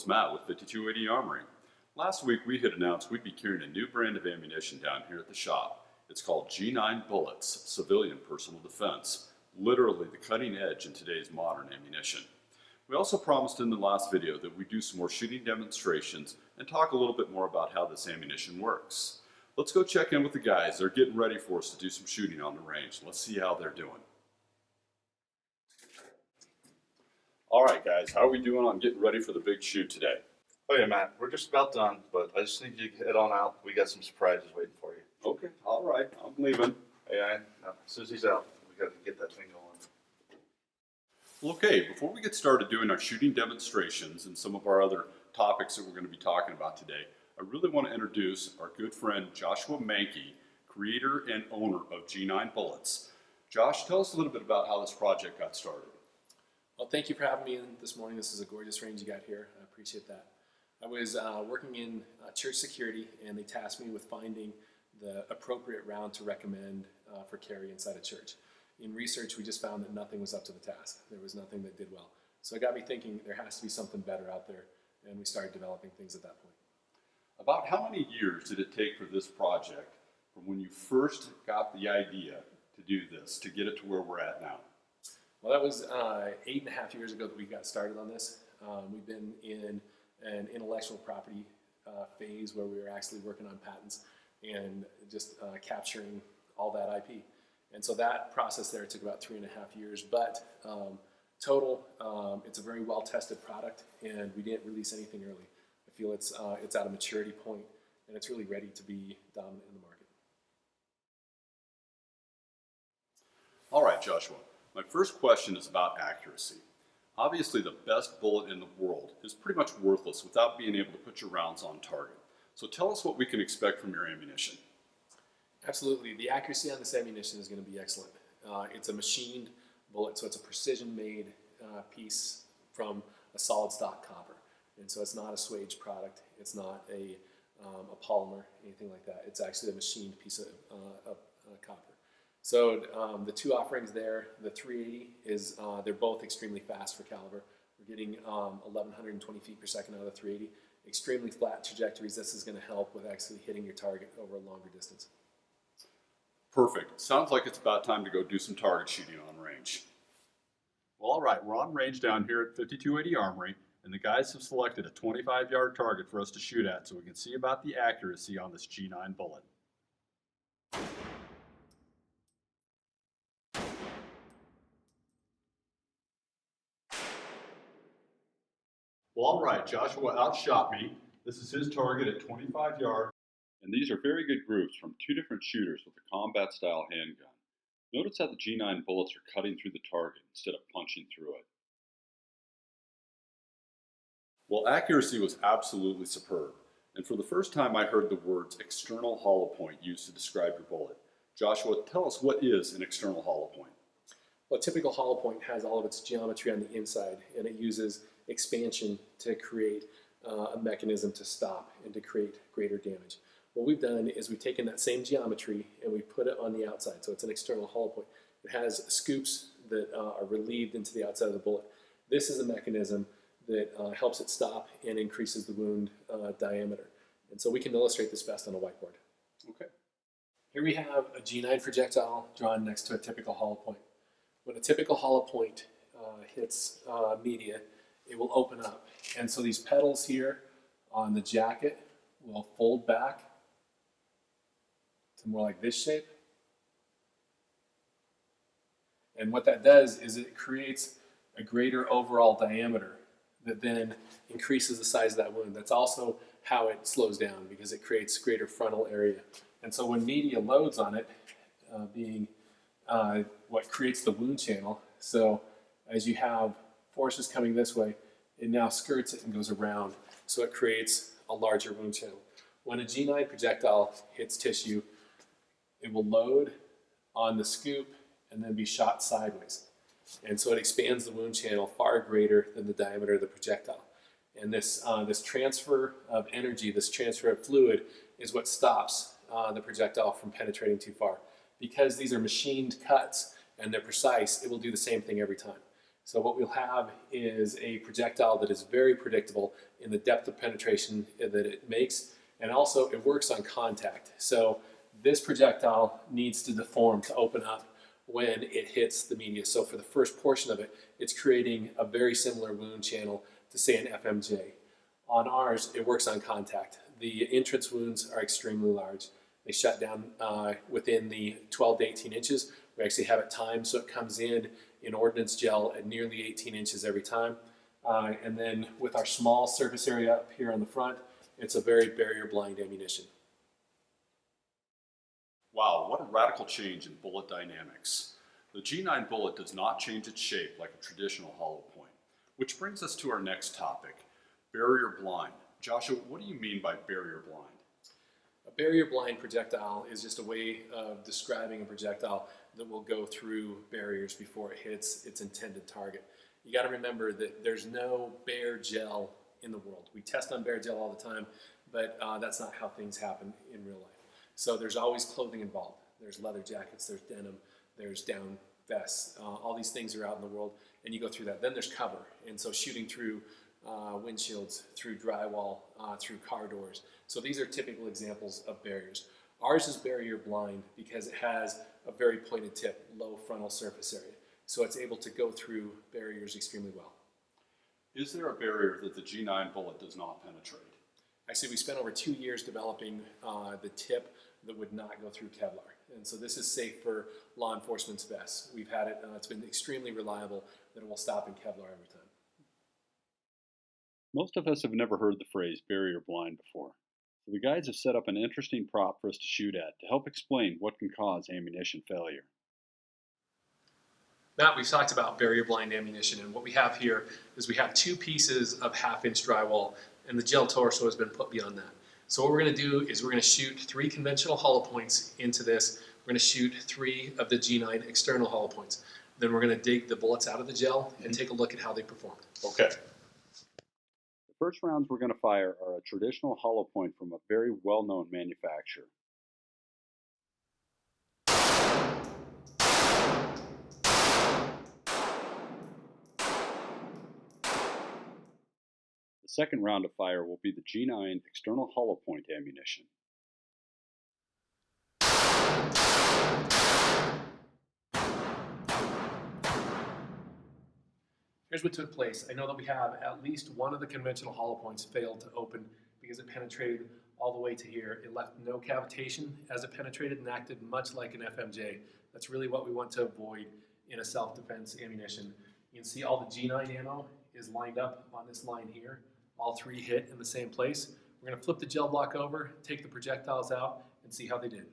it's Matt with 5280 Armory. Last week we had announced we'd be carrying a new brand of ammunition down here at the shop. It's called G9 Bullets, Civilian Personal Defense, literally the cutting edge in today's modern ammunition. We also promised in the last video that we'd do some more shooting demonstrations and talk a little bit more about how this ammunition works. Let's go check in with the guys. They're getting ready for us to do some shooting on the range. Let's see how they're doing. All right, guys, how are we doing on getting ready for the big shoot today? Oh yeah, Matt, we're just about done, but I just need you to head on out. We got some surprises waiting for you. Okay, all right, I'm leaving. Hey, as soon as he's out, we got to get that thing going. Well, okay, before we get started doing our shooting demonstrations and some of our other topics that we're going to be talking about today, I really want to introduce our good friend Joshua Manke, creator and owner of G9 Bullets. Josh, tell us a little bit about how this project got started. Well, thank you for having me in this morning. This is a gorgeous range you got here. I appreciate that. I was working in church security, and they tasked me with finding the appropriate round to recommend for carry inside a church. In research, we just found that nothing was up to the task. There was nothing that did well. So it got me thinking there has to be something better out there, and we started developing things at that point. About how many years did it take for this project, from when you first got the idea to do this, to get it to where we're at now? Well, that was 8.5 years ago that we got started on this. We've been in an intellectual property phase where we were actually working on patents and just capturing all that IP. And so that process there took about 3.5 years, but total, it's a very well-tested product, and we didn't release anything early. I feel it's at a maturity point, and it's really ready to be dominant in the market. All right, Joshua. My first question is about accuracy. Obviously, the best bullet in the world is pretty much worthless without being able to put your rounds on target. So tell us what we can expect from your ammunition. Absolutely. The accuracy on this ammunition is going to be excellent. It's a machined bullet, so it's a precision-made piece from a solid stock copper. And so it's not a swage product. It's not a polymer, anything like that. It's actually a machined piece of copper. So the two offerings there, the 380 is, they're both extremely fast for caliber. We're getting 1,120 feet per second out of the 380. Extremely flat trajectories. This is going to help with actually hitting your target over a longer distance. Perfect. Sounds like it's about time to go do some target shooting on range. Well, all right, we're on range down here at 5280 Armory, and the guys have selected a 25-yard target for us to shoot at so we can see about the accuracy on this G9 bullet. Well, all right, Joshua outshot me. This is his target at 25 yards. And these are very good groups from two different shooters with a combat-style handgun. Notice how the G9 bullets are cutting through the target instead of punching through it. Well, accuracy was absolutely superb. And for the first time, I heard the words external hollow point used to describe your bullet. Joshua, tell us, what is an external hollow point? Well, a typical hollow point has all of its geometry on the inside, and it uses expansion to create a mechanism to stop and to create greater damage. What we've done is we've taken that same geometry and we put it on the outside, so it's an external hollow point. It has scoops that are relieved into the outside of the bullet. This is a mechanism that helps it stop and increases the wound diameter. And so we can illustrate this best on a whiteboard. Okay. Here we have a G9 projectile drawn next to a typical hollow point. When a typical hollow point hits media, it will open up. And so these petals here on the jacket will fold back to more like this shape. And what that does is it creates a greater overall diameter that then increases the size of that wound. That's also how it slows down, because it creates greater frontal area. And so when media loads on it, being what creates the wound channel, so as you have forces coming this way, it now skirts it and goes around, so it creates a larger wound channel. When a G9 projectile hits tissue, it will load on the scoop and then be shot sideways. And so it expands the wound channel far greater than the diameter of the projectile. And this transfer of energy, this transfer of fluid, is what stops the projectile from penetrating too far. Because these are machined cuts and they're precise, it will do the same thing every time. So what we'll have is a projectile that is very predictable in the depth of penetration that it makes, and also it works on contact. So this projectile needs to deform to open up when it hits the media. So for the first portion of it, it's creating a very similar wound channel to, say, an FMJ. On ours, it works on contact. The entrance wounds are extremely large. They shut down within the 12 to 18 inches. We actually have it timed so it comes in ordnance gel at nearly 18 inches every time. And then with our small surface area up here on the front, it's a very barrier blind ammunition. Wow, what a radical change in bullet dynamics. The G9 bullet does not change its shape like a traditional hollow point, which brings us to our next topic, barrier blind. Joshua, what do you mean by barrier blind? A barrier blind projectile is just a way of describing a projectile that will go through barriers before it hits its intended target. You got to remember that there's no bare gel in the world. We test on bare gel all the time, but that's not how things happen in real life. So there's always clothing involved. There's leather jackets, there's denim, there's down vests. All these things are out in the world, and you go through that. Then there's cover, and so shooting through windshields, through drywall, through car doors. So these are typical examples of barriers. Ours is barrier blind because it has a very pointed tip, low frontal surface area. So it's able to go through barriers extremely well. Is there a barrier that the G9 bullet does not penetrate? Actually, we spent over 2 years developing the tip that would not go through Kevlar. And so this is safe for law enforcement's vests. We've had it, it's been extremely reliable that it will stop in Kevlar every time. Most of us have never heard the phrase barrier blind before. So the guys have set up an interesting prop for us to shoot at to help explain what can cause ammunition failure. Matt, we've talked about barrier blind ammunition, and what we have here is we have 2 pieces of 1/2 inch drywall, and the gel torso has been put beyond that. So what we're going to do is we're going to shoot 3 conventional hollow points into this. We're going to shoot 3 of the G9 external hollow points. Then we're going to dig the bullets out of the gel and take a look at how they performed. Okay. The first rounds we're going to fire are a traditional hollow point from a very well-known manufacturer. The second round of fire will be the G9 external hollow point ammunition. Here's what took place. I know that we have at least one of the conventional hollow points failed to open because it penetrated all the way to here. It left no cavitation as it penetrated and acted much like an FMJ. That's really what we want to avoid in a self-defense ammunition. You can see all the G9 ammo is lined up on this line here. All 3 hit in the same place. We're going to flip the gel block over, take the projectiles out, and see how they did.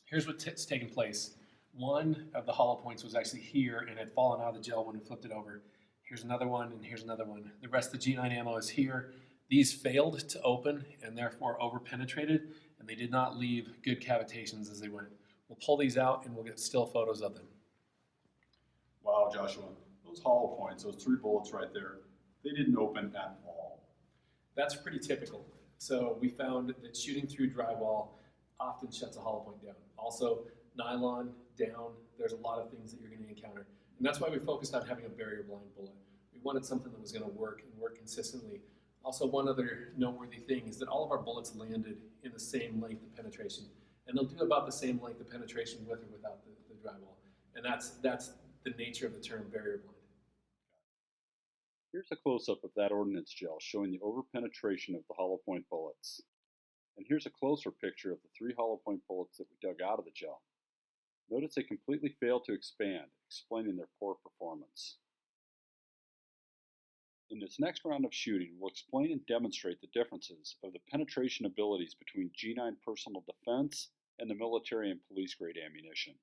Here's what's taken place. One of the hollow points was actually here and had fallen out of the gel when we flipped it over. Here's another one, and here's another one. The rest of the G9 ammo is here. These failed to open and therefore over-penetrated, and they did not leave good cavitations as they went. We'll pull these out and we'll get still photos of them. Wow, Joshua, those hollow points, those 3 bullets right there, they didn't open at all. That's pretty typical. So we found that shooting through drywall often shuts a hollow point down. Also, nylon, down, there's a lot of things that you're going to encounter. And that's why we focused on having a barrier blind bullet. We wanted something that was going to work and work consistently. Also, one other noteworthy thing is that all of our bullets landed in the same length of penetration. And they'll do about the same length of penetration with or without the drywall. And that's the nature of the term barrier blind. Here's a close-up of that ordnance gel showing the over-penetration of the hollow point bullets. And here's a closer picture of the 3 hollow point bullets that we dug out of the gel. Notice they completely failed to expand, explaining their poor performance. In this next round of shooting, we'll explain and demonstrate the differences of the penetration abilities between G9 personal defense and the military and police grade ammunition.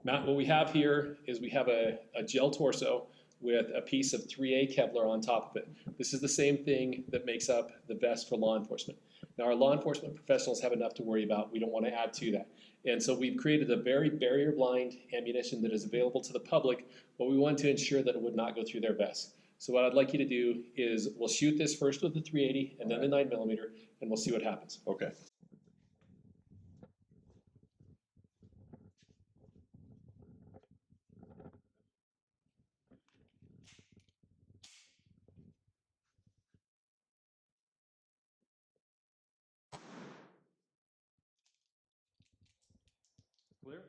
Matt, what we have here is we have a gel torso with a piece of 3A Kevlar on top of it. This is the same thing that makes up the vest for law enforcement. Now, our law enforcement professionals have enough to worry about. We don't want to add to that. And so we've created a very barrier blind ammunition that is available to the public, but we want to ensure that it would not go through their vests. So what I'd like you to do is we'll shoot this first with the 380 and then the 9mm, and we'll see what happens. Okay. Clear?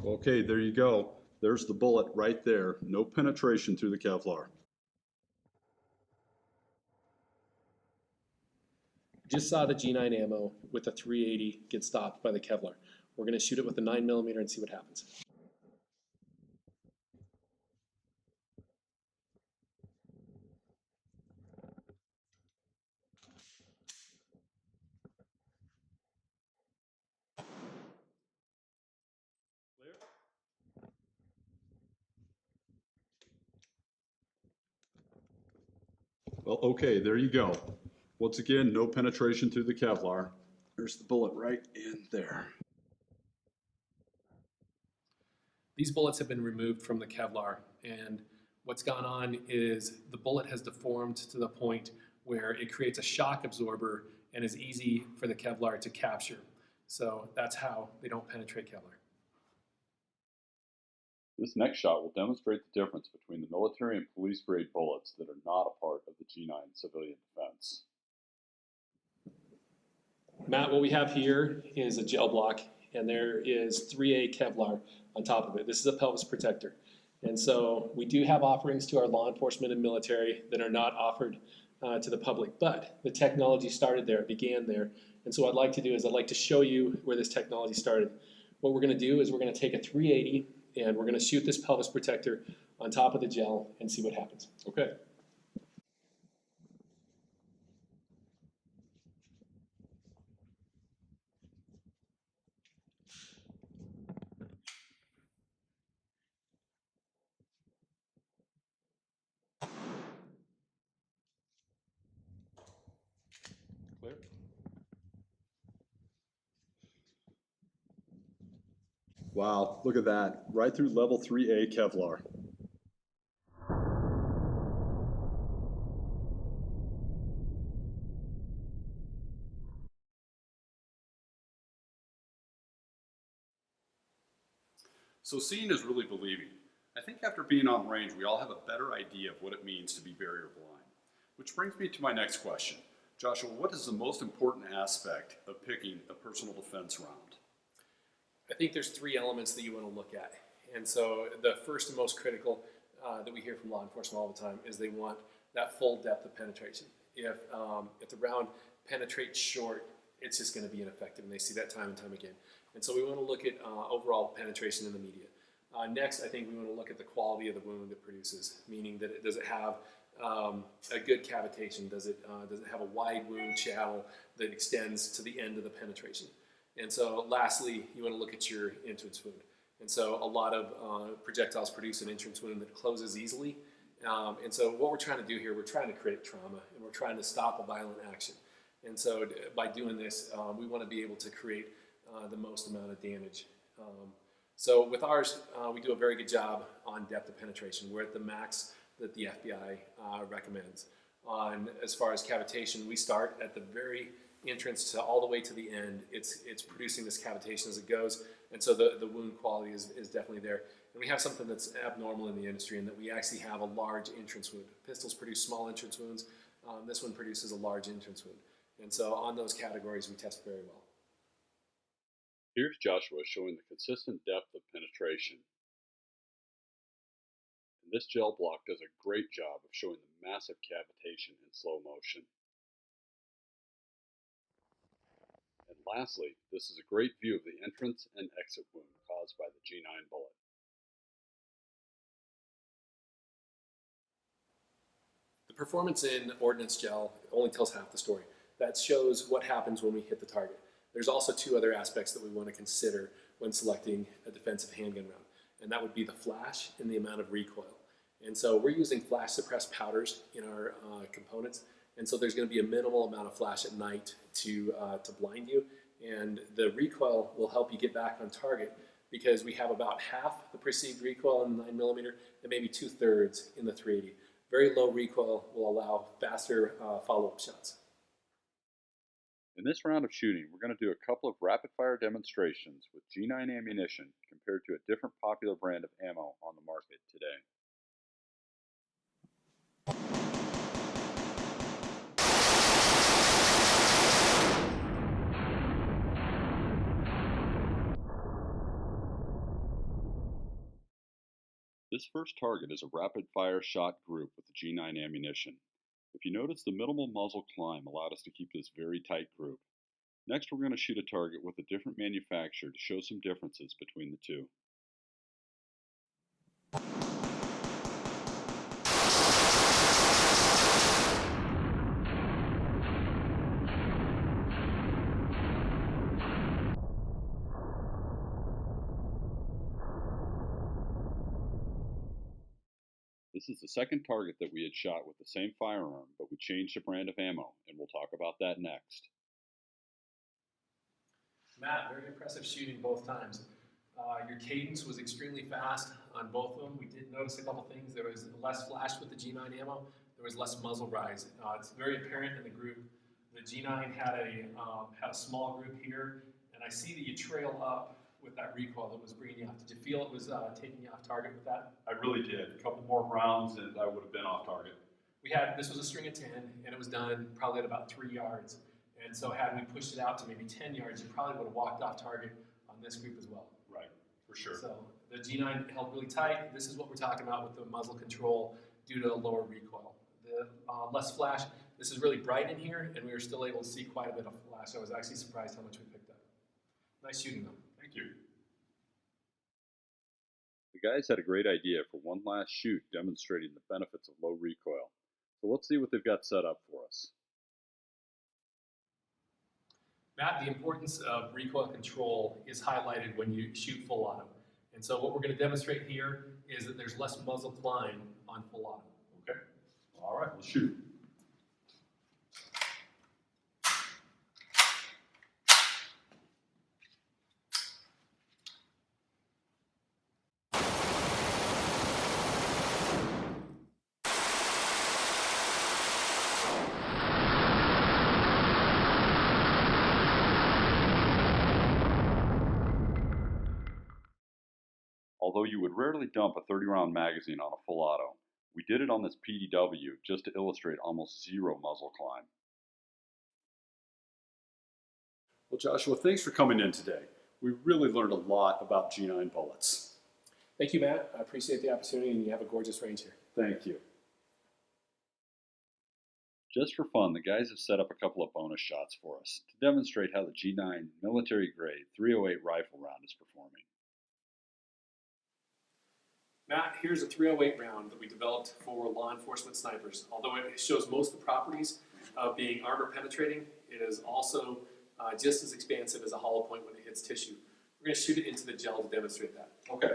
Okay, there you go. There's the bullet right there. No penetration through the Kevlar. Just saw the G9 ammo with the 380 get stopped by the Kevlar. We're going to shoot it with the 9mm and see what happens. Clear? Well, okay, there you go. Once again, no penetration through the Kevlar. There's the bullet right in there. These bullets have been removed from the Kevlar, and what's gone on is the bullet has deformed to the point where it creates a shock absorber and is easy for the Kevlar to capture. So that's how they don't penetrate Kevlar. This next shot will demonstrate the difference between the military and police grade bullets that are not a part of the G9 civilian defense. Matt, what we have here is a gel block, and there is 3A Kevlar on top of it. This is a pelvis protector. And so we do have offerings to our law enforcement and military that are not offered to the public, but the technology started there, it began there. And so what I'd like to do is I'd like to show you where this technology started. What we're gonna do is we're gonna take a 380 and we're gonna shoot this pelvis protector on top of the gel and see what happens. Okay. Clear? Wow, look at that. Right through level 3A Kevlar. So seeing is really believing. I think after being on range, we all have a better idea of what it means to be barrier blind. Which brings me to my next question. Joshua, what is the most important aspect of picking a personal defense round? I think there's three elements that you want to look at. And so the first and most critical that we hear from law enforcement all the time is they want that full depth of penetration. If the round penetrates short, it's just going to be ineffective, and they see that time and time again. And so we want to look at overall penetration in the media. Next, I think we want to look at the quality of the wound it produces, meaning that does it have a good cavitation? Does it have a wide wound channel that extends to the end of the penetration? And so lastly, you want to look at your entrance wound. And so a lot of projectiles produce an entrance wound that closes easily. And so what we're trying to do here, we're trying to create trauma, and we're trying to stop a violent action. And so by doing this, we want to be able to create the most amount of damage. So with ours, we do a very good job on depth of penetration. We're at the max that the FBI recommends. As far as cavitation, we start at the very entrance to all the way to the end. It's producing this cavitation as it goes, and so the wound quality is definitely there. And we have something that's abnormal in the industry in that we actually have a large entrance wound. Pistols produce small entrance wounds. This one produces a large entrance wound. And so on those categories, we test very well. Here's Joshua showing the consistent depth of penetration. And this gel block does a great job of showing the massive cavitation in slow motion. And lastly, this is a great view of the entrance and exit wound caused by the G9 bullet. The performance in ordnance gel only tells half the story. That shows what happens when we hit the target. There's also two other aspects that we want to consider when selecting a defensive handgun round, and that would be the flash and the amount of recoil. And so we're using flash suppressed powders in our components, and so there's going to be a minimal amount of flash at night to blind you, and the recoil will help you get back on target because we have about half the perceived recoil in the 9mm and maybe 2/3 in the 380. Very low recoil will allow faster follow-up shots. In this round of shooting, we're going to do a couple of rapid-fire demonstrations with G9 ammunition compared to a different popular brand of ammo on the market today. This first target is a rapid-fire shot group with the G9 ammunition. If you notice, the minimal muzzle climb allowed us to keep this very tight group. Next, we're going to shoot a target with a different manufacturer to show some differences between the two. This is the second target that we had shot with the same firearm, but we changed the brand of ammo, and we'll talk about that next. Matt, very impressive shooting both times. Your cadence was extremely fast on both of them. We did notice a couple things. There was less flash with the G9 ammo. There was less muzzle rise. It's very apparent in the group. The G9 had a small group here, and I see that you trail up with that recoil that was bringing you off. Did you feel it was taking you off target with that? I really did. A couple more rounds and I would have been off target. This was a string of 10, and it was done probably at about 3 yards. And so had we pushed it out to maybe 10 yards, you probably would have walked off target on this group as well. Right, for sure. So the G9 held really tight. This is what we're talking about with the muzzle control due to a lower recoil. The less flash, this is really bright in here, and we were still able to see quite a bit of flash. I was actually surprised how much we picked up. Nice shooting though. Thank you. The guys had a great idea for one last shoot demonstrating the benefits of low recoil. So let's see what they've got set up for us. Matt, the importance of recoil control is highlighted when you shoot full auto. And so what we're going to demonstrate here is that there's less muzzle climb on full auto. Okay. All right, let's shoot. Although you would rarely dump a 30-round magazine on a full auto, we did it on this PDW just to illustrate almost zero muzzle climb. Well, Joshua, thanks for coming in today. We really learned a lot about G9 bullets. Thank you, Matt. I appreciate the opportunity, and you have a gorgeous range here. Thank you. Just for fun, the guys have set up a couple of bonus shots for us to demonstrate how the G9 military-grade 308 rifle round is performing. Matt, here's a 308 round that we developed for law enforcement snipers. Although it shows most of the properties of being armor penetrating, it is also just as expansive as a hollow point when it hits tissue. We're going to shoot it into the gel to demonstrate that. Okay.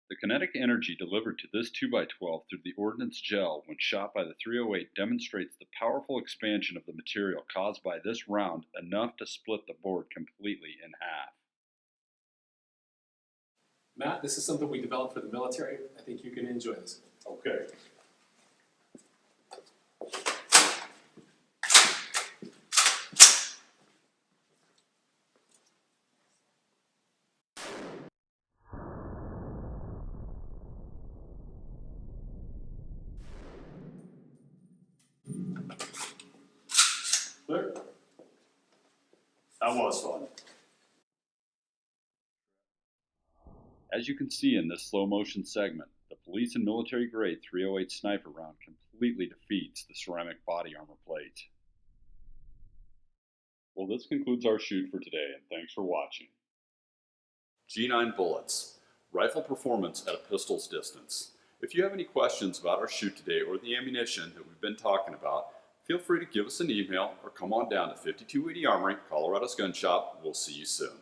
The kinetic energy delivered to this 2x12 through the ordnance gel when shot by the 308 demonstrates the powerful expansion of the material caused by this round enough to split the board completely in half. Matt, this is something we developed for the military. I think you can enjoy this. Okay. There. That was fun. As you can see in this slow motion segment, the police and military grade 308 sniper round completely defeats the ceramic body armor plate. Well, this concludes our shoot for today, and thanks for watching. G9 bullets, rifle performance at a pistol's distance. If you have any questions about our shoot today or the ammunition that we've been talking about, feel free to give us an email or come on down to 5280 Armory, Colorado's Gun Shop. We'll see you soon.